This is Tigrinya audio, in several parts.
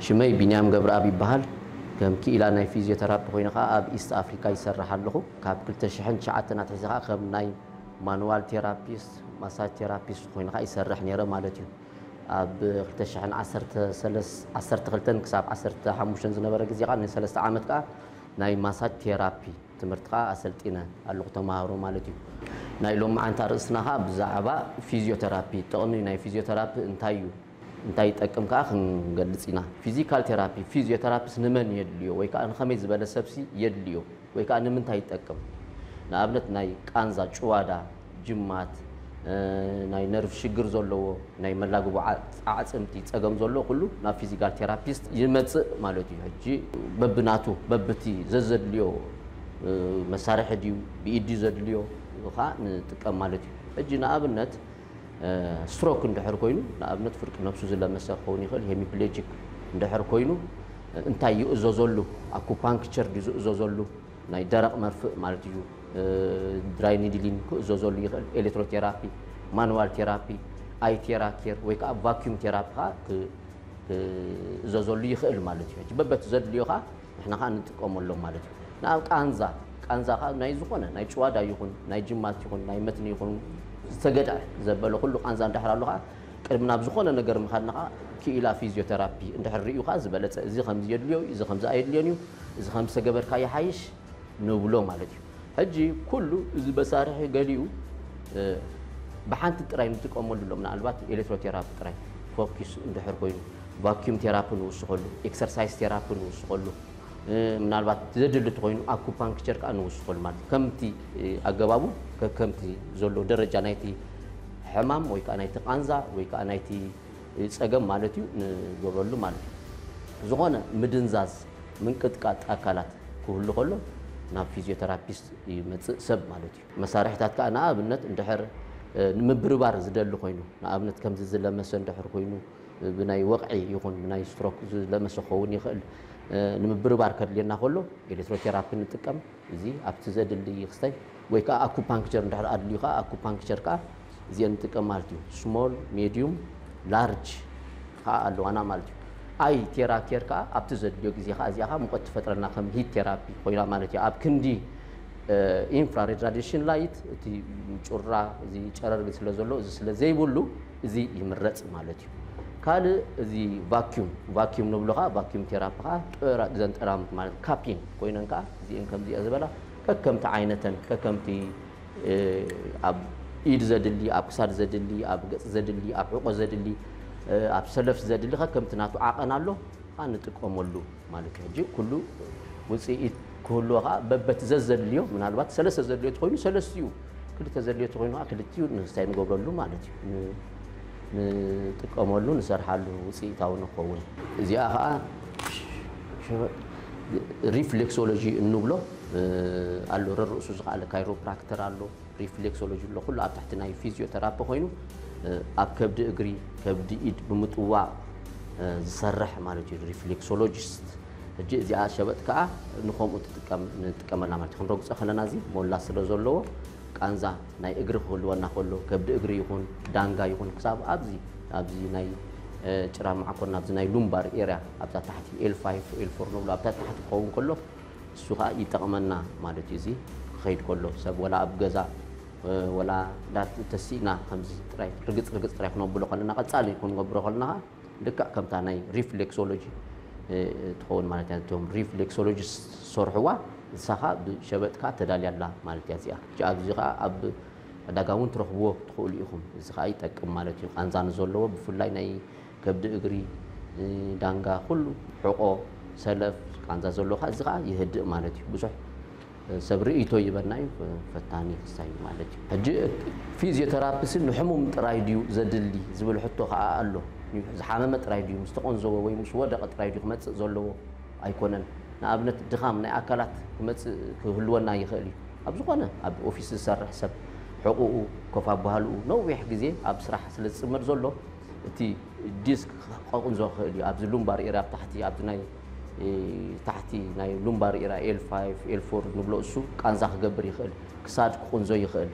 شمي بنيام قبر أبي بهال كم كي إلى ناي فيزيوثيرابي خوينا أب إيست أفريقيا يسرح له كاب كل تشحن شعتنا تحسها خم ناي مانوال ثيرابيست مساج ثيرابيست خوينا يسرح نيرة مالتي أب كل تشحن عصرت خلتن كساب عصرت حموشن زنبرة جزيرة من 3 عامات كا ناي مساج ثيرابي تمرتقا أسلتينا اللقطة مهارو مالتي ناي لوم عن ترسناها بزعبا فيزيوثيرابي تقولني ناي فيزيوثيرابي انتاي تقم كا خنغلصينا فيزيكال ثيرابي فيزيوثيرابي سنمن يدليو ወይ كان خميز بلا سبسي يدليو ወይ كان من تاي تقم نابلت ناي قانزا ጨዋዳ ጅማት ናይ ነርቭ ሽግር ዘለዎ ናይ መላግቡ ዓጽምቲ ጸገም ዘሎ ኩሉ ና ፊዚካል ቴራፒስት ይመጽእ ማለት እዩ ሕጂ በብናቱ በብቲ ዘዘድልዮ መሳርሕ ዲዩ ቢኢዲ ዘድልዮ ኻ ንጥቀም ማለት እዩ ሕጂ ንኣብነት ስትሮክ እንደሕር ኮይኑ ንኣብነት ፍርቂ ነፍሱ ዝለመሰ ኾውን ይኽእል ሄሚፕሌጂክ እንደሕር ኮይኑ እንታይ ይእዘዘሉ አኩፓንክቸር ይእዘዘሉ ናይ ደረቕ መርፍእ ማለት እዩ ድራይ ኒድሊን ክእዘዘሉ ይኽእል ኤሌክትሮቴራፒ ማኑዋል ቴራፒ አይ ቴራኬር ወይ ከዓ ቫኪዩም ቴራፒ ክእዘዘሉ ይኽእል ማለት እዩ በበት ዘድልዮ ኻ ንሕና ኻ ንጥቀመሉ ማለት እዩ ናብ ቃንዛ ቃ ናይ ዝኾነ ናይ ጨዋዳ ይኹን ናይ ጅማት ይኹን ናይ መትኒ ይኹን ዝተገድዐ ዘበለ ኩሉ ቃንዛ እንደሕራሉ ኻ ቅድም ናብ ዝኾነ ነገር ምኻድና ኻ ክኢላ ፊዚዮቴራፒ እንደሕር ርኢዩ ኻ ዝበለጸ እዚ ከምዚ የድልዮ እዚ ከምዚ ኣይድልዮን እዩ እዚ ከምዚ ተገበርካ ይሓይሽ ንብሎ ማለት እዩ ሕጂ ኩሉ እዚ መሳርሒ ገሊኡ ብሓንቲ ጥራይ ንጥቀመሉ ሎ ምናልባት ኤሌክትሮቴራፒ ጥራይ ፎኪስ እንደሕር ኮይኑ ቫኪዩም ቴራፒ ንውስኸሉ ኤክሰርሳይዝ ቴራፒ ንውስኸሉ ምናልባት ዘድልት ኮይኑ አኩፓንክቸር ካ ንውስኸሉ ማለት ከምቲ አገባቡ ከምቲ ዘሎ ደረጃ ናይቲ ሕማም ወይ ከዓ ናይቲ ቃንዛ ወይ ከዓ ናይቲ ጸገም ማለት እዩ ንገብረሉ ማለት እዩ ዝኾነ ምድንዛዝ ምንቅጥቃጥ አካላት ኩሉ ከሎ ናብ ፊዚዮቴራፒስት ይመጽእ ሰብ ማለት እዩ መሳርሕታት ከዓ ንኣብነት እንደሕር ንምብርባር ዝደሊ ኮይኑ ንኣብነት ከምዚ ዝለመሰ እንደሕር ኮይኑ ብናይ ወቕዒ ይኹን ብናይ ስትሮክ ዝለመሰ ኸውን ይኽእል ንምብርባር ከድልየና ከሎ ኤሌክትሮቴራፒ ንጥቀም እዚ ኣብቲ ዘድሊ ክስታይ ወይ ከዓ አኩፓንክቸር እንደሕር ኣድልዩ ከዓ አኩፓንክቸር ከዓ እዚአን ንጥቀም ማለት እዩ ስሞል ሜዲዩም ላርጅ ከዓ ኣለዋና ማለት እዩ አይ ቴራኬር ከዓ ኣብቲ ዘድልዮ ግዜ ከዓ እዚኣ ሙቐት ትፈጥረና ከም ሂት ቴራፒ ኮይና ማለት እዩ ኣብ ክንዲ ኢንፍራሬድ ራዲሽን ላይት እቲ ጩራ እዚ ጨረር ስለ ዘሎ እዚ ስለ ዘይብሉ እዚ ይምረጽ ማለት እዩ ካልእ እዚ ቫኪዩም ንብሎ ከዓ ቫኪዩም ቴራፒ ከዓ ጥራ ዘንጠራምት ማለት ካፒን ኮይነን ከዓ እዚአን ከምዚኣ ዝበላ ከከምቲ ዓይነተን ከከምቲ ኣብ ኢድ ዘድሊ ኣብ ክሳድ ዘድሊ ኣብ ገጽ ዘድሊ ኣብ ዕቆ ዘድሊ ኣብ ሰለፍ ዘድሊ ከከምቲ ናቱ ዓቐን ኣሎ ንጥቀመሉ ማለት እዩ ሕጂ ኩሉ ውፅኢት ክህልዎ ከዓ በበት ዘዘድልዮ ምናልባት ሰለስተ ዘድልዮ ኮይኑ ሰለስቲኡ ክልተ ዘድልዮ ኮይኑ ክልቲኡ ንስታይ ንገብረሉ ማለት እዩ ንጥቀመሉ ንሰርሓሉ ውፅኢታዊ ንኸውን እዚኣ ከዓ ሪፍሌክሶሎጂ እንብሎ ኣሎ ርእሱ ዝኸኣለ ካይሮፕራክተር ኣሎ ሪፍሌክሶሎጂ ኣሎ ኩሉ ኣብ ታሕቲ ናይ ፊዚዮቴራፒ ኮይኑ ኣብ ከብዲ እግሪ ከብዲ ኢድ ብምጥዋዕ ዝሰርሕ ማለት እዩ ሪፍሌክሶሎጂስት ሕጂ እዚኣ ሸበጥ ከዓ ንኸምኡ ንጥቀመላ ማለት እዩ ክንረግፆ ከለና እዚ ሞላ ስለ ዘለዎ ቃንዛ ናይ እግሪ ክህልወና ከሎ ከብዲ እግሪ ይኹን ዳንጋ ይኹን ክሳብ ኣብዚ ናይ ጭራ ማዕኮና ኣብዚ ናይ ሉምባር ኤርያ ኣብዛ ታሕቲ L5 L4 ንብሎ ኣብታ ታሕቲ ክኸውን ከሎ እሱ ከዓ ይጠቕመና ማለት እዩ እዚ ክኸይድ ከሎ ሰብ ወላ ኣብ ገዛ ወላ ዳት ተሲና ከምዚ ጥራይ ርግጽ ጥራይ ክነብሎ ከለና ቀጻሊ ክንገብሮ ከለና ልክዕ ከምታ ናይ ሪፍሌክሶሎጂ ትኸውን ማለት እዩ እቶም ሪፍሌክሶሎጂስት ሰርሕዋ ንሳኻ ብሸበጥካ ተዳልያላ ማለት እያ እዚኣ ኣብዚ ከዓ ኣብ ዕዳጋ እውን ትረኽብዎ ትኽእሉ ኢኹም እዚ ከዓ ይጠቅም ማለት እዩ ቃንዛ ንዘለዎ ብፍላይ ናይ ከብዲ እግሪ ዳንጋ ኩሉ ሕቆ ሰለፍ ቃንዛ ዘሎ ከዓ እዚ ከዓ ይህድእ ማለት እዩ ብዙሕ ሰብ ርእይቶ ይበና እዩ ፈታኒ ክሳይ ማለት እዩ ሕጂ ፊዚዮቴራፒስ ንሕሙም ጥራይ ድዩ ዘድሊ ዝብል ሕቶ ከዓ ኣሎ ዝሓመመ ጥራይ ድዩ ምስ ተቆንዘቦ ወይ ምስ ወደቐ ጥራይ ድዩ ክመጽእ ዘለዎ ኣይኮነን ንኣብነት ድኻም ናይ ኣካላት ክመጽእ ክህልወና ይኽእል እዩ ኣብ ዝኾነ ኣብ ኦፊስ ዝሰርሕ ሰብ ሕቁኡ ኮፍ ኣባሃልኡ ነዊሕ ግዜ ኣብ ስራሕ ስለ ዝፅመድ ዘሎ እቲ ዲስክ ከቁንዞ ይኽእል እዩ ኣብዚ ሉምባር ኤርያ ታሕቲ ኣብዚ ናይ ታሕቲ ናይ ሉምባር ኤርያ L5 L4 ንብሎ እሱ ቃንዛ ክገብር ይኽእል ክሳድ ክቁንዞ ይኽእል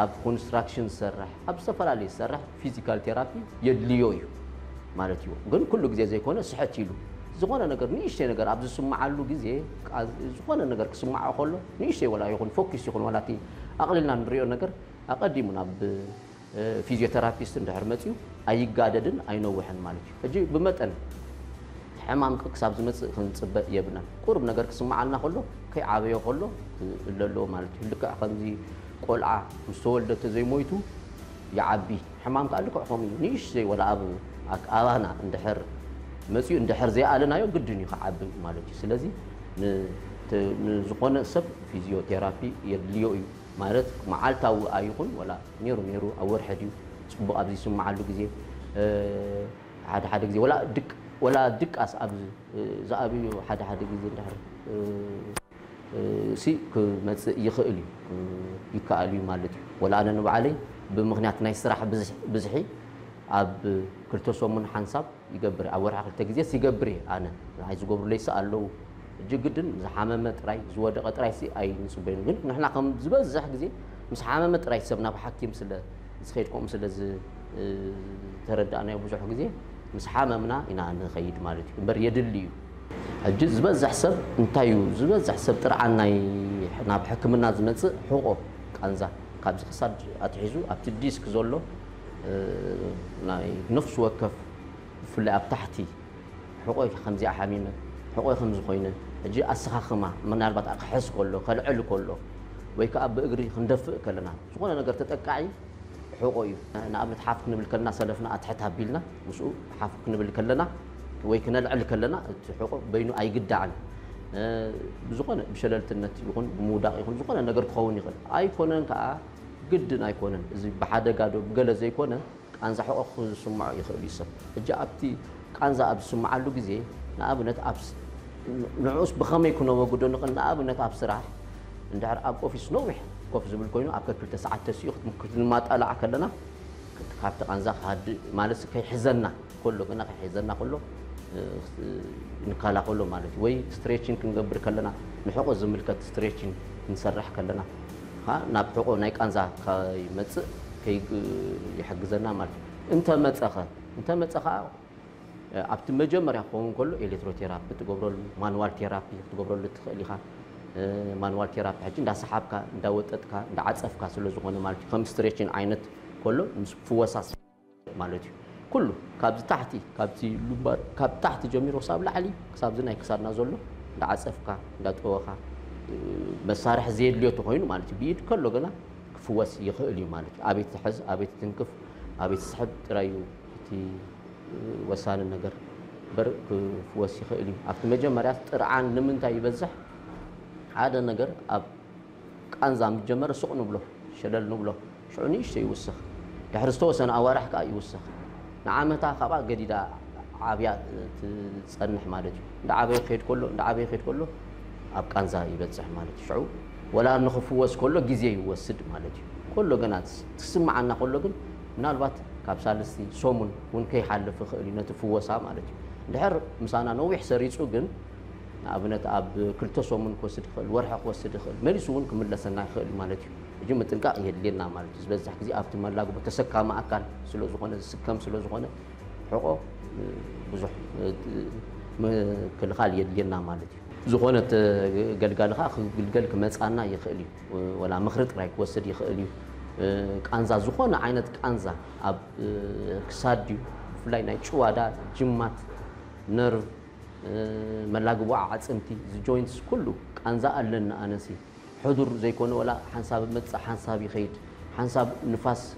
ኣብ ኮንስትራክሽን ዝሰርሕ ኣብ ዝተፈላለዩ ዝሰርሕ ፊዚካል ቴራፒ የድልዮ እዩ مالتيو ግን كل ጊዜ ዘይኮነ ስሕት ኢሉ ዝኾነ ነገር ንእሽተይ ነገር ኣብ ዝስማዓሉ ጊዜ ዝኾነ ነገር ክስማዕ ከሎ ንእሽተይ ወላ ይኹን ፎከስ ይኹን ወላቲ ኣቕሊልና ንሪኦ ነገር ኣቐዲሙ ናብ ፊዚዮቴራፒስት እንድሕር መፅዩ ኣይጋደድን ኣይነውሕን ማለት እዩ ሕጂ ብመጠን ሕማም ክሳብ ዝመፅእ ክንፅበእ የብልናን ቁርብ ነገር ክስማዓልና ከሎ ከይዓበዮ ከሎ እለሎ ማለት እዩ ልክዕ ከምዚ ቆልዓ ምስ ተወልደ ተዘይሞይቱ ይዓቢ ሕማም ከዓ ልክዕ ከምኡ እዩ ንእሽተይ ወላ ኣብ ኣባና እንድሕር መፅኡ እንድሕር ዘይኣለናዮ ግድን እዩ ክዓቢ ማለት እዩ ስለዚ ንዝኾነ ሰብ ፊዚዮቴራፒ የድልዮ እዩ ማለት መዓልታዊ ኣይኹን ወላ ነይሩ ኣብ ወርሒ ድዩ ፅቡቕ ኣብዚ ይስማዓሉ ጊዜ ሓደ ጊዜ ወላ ድቃስ ኣብ ዝኣብዩ ሓደ ጊዜ እንድሕር ሲ ክመፅእ ይኽእል እዩ ይከኣል እዩ ማለት እዩ ወላ ኣነ ንባዕለይ ብምኽንያት ናይ ስራሕ ብዝሒ ኣብ ክልተ ሰሙን ሓንሳብ ይገብር ኣብ ወርሒ ክልተ ጊዜ ይገብር እየ ኣነ ናይ ዝገብሩለይ ኣለዉ جدًا زحمة تراي زود قطراي سي أي نسبين ግን نحن كم زبزح ጊዜ مس حمامة تراي سبنا بحكيم سل زخيركم سل تردأنا بوزح ጊዜ مس حمامنا إنا نخيد مالتي بر يدليو حج زبزح سب انتايو زبزح سب ترعنا حنا بحكمنا زمص حقوق قنزا كاب زخصاد اتحيزو ابت ديسك زولو ناي نفس وكف في اب تحتي حقوق خمزي حميمه حقوق خمز خوينه اجي اسخخما منالبات اقحس كله كلعل كله ወይ ከዓ ብእግሪ ክንደፍእ ከለና ዝኾነ ነገር ተጠቃዒ حقوق እዩ ንኣብነት ሓፍ ክንብል ከለና ሰለፍና ኣትሕት ኣቢልና ምስኡ ሓፍ ክንብል ከለና ወይ ክነልዕል ከለና እቲ حقوق በይኑ ኣይግዳዕን ዝኾነ ብሸለልትነት ይኹን ብሙዳቕ ይኹን ዝኾነ ነገር ክኸውን ይኽእል ኣይኮነን ከዓ ግድን ኣይኮነን እዚ ብሓደጋ ዶ ብገለ ዘይኮነ ቃንዛ حقوق ዝስማዕ ይኽእል ይሰብ እጂ ኣብቲ ቃንዛ ኣብ ዝስማዓሉ ጊዜ ንኣብነት ኣብ ንዑስ ብኸመይ ክነወግዶ ንኽእል ንኣብነት ኣብ ስራሕ እንድሕር ኣብ ኦፊስ ነዊሕ ኮፍ ዝብል ኮይኑ ኣብ ክልተ ሰዓት ተሲኡ ክትማጣላዕ ከለና ካብቲ ቃንዛ ማለት ከይሕዘና كله كنا كحيزنا كله نكالا كله مالتي وي ستريتشين كنقبر كلنا نحقق زملكة ستريتشين نسرح كلنا ها نبحقق نايك أنزا كي متس كي يحجزنا مالتي أنت متسخة أبت مجمر يقوم كله إلكتروثيرابي بتقبروا مانوال ثيرابي بتقبروا لتخليها مانوال ثيرابي حجين دا سحابك دا وتتك دا عصفك سلو زغونه مالتي خم ستريتشين عينت كله فوساس مالتي كله كابز تحتي كابتي لومبار كاب تحت جميل وصاب لعلي كساب زناي كسرنا زلو دا عصفك دا توخا مسارح زيد ليو تخوين مالتي بيد كله غنا فوس يخلي مالتي ابيت تحز ابيت تنكف ابيت تسحب ترايو تي وسان النجر بر فوس يخلي ابت مجمريا طرعان نمنتاي يبزح هذا النجر اب قنزام جمر سوق نبلو شلل نبلو شعوني شي يوسخ يحرستو سنه اوارح كا يوسخ نعمتا خبا جديده عابيا تصنح مالتي دا عابي خيد كله اب قنزا يبزح مالتي شعو ولا نخفوس كله غزي يوسد مالتي كله غنات تسمعنا كله غن منالبات كابسالستي سومون ون كي حلف خيلي نتفوسا مالتي دحر مسانا نويح سريصو غن ابنت اب كلتا سومون كوسد خيل ورحق وسد خيل مليسون كملسنا خيل مالتي اجي متنقا يدلينا مالتي بزح غزي ابت ملاغو بتسكاما اكل سلو زخونه سكم سلو زخونه حقوق بزح كل خال يدلينا مالتي زخونه غلغالخا غلغلك مصانا يخيل ولا مخرط راي كوسد يخيل قانزا زخونه عينت قانزا اب كساديو فلاي ناي چوادا جمات نيرف ملاغبو عصمتي جوينتس كله قانزا علنا انسي حضور زي كون ولا حساب مص حساب يخيد حساب نفاس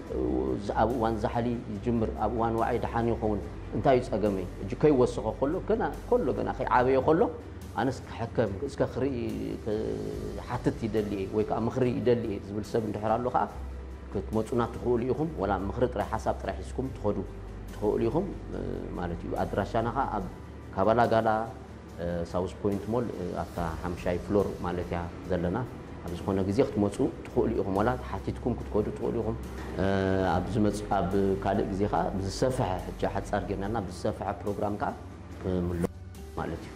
ابوان زحلي يجمر ابوان وعي دحان يكون انتاي صقمي اجي كاي وسخو كله غنا خي عابيه كله انس كحكم اسك خري حتت يدلي وي كا مخري يدلي زبل سب اندحرالو خا كتمصنا تخوليهم ولا مخرط راي حساب راي حسكم تخوليهم معناتي ادراشانا خا كابالا غالا ساوث بوينت مول اتا حمشاي فلور معناتها زلنا ابز كونه غزي ክትመጹ ትخولي ኢኹም ولا حاتيتكم ክትኮዱ ትخولي ኢኹም ابز መጽ اب ካልእ ግዜ ኻ ብዝሰፍሐ ሕጃ ሓጻር ጌርናና ብዝሰፍሐ ፕሮግራም ካ ማለት እዩ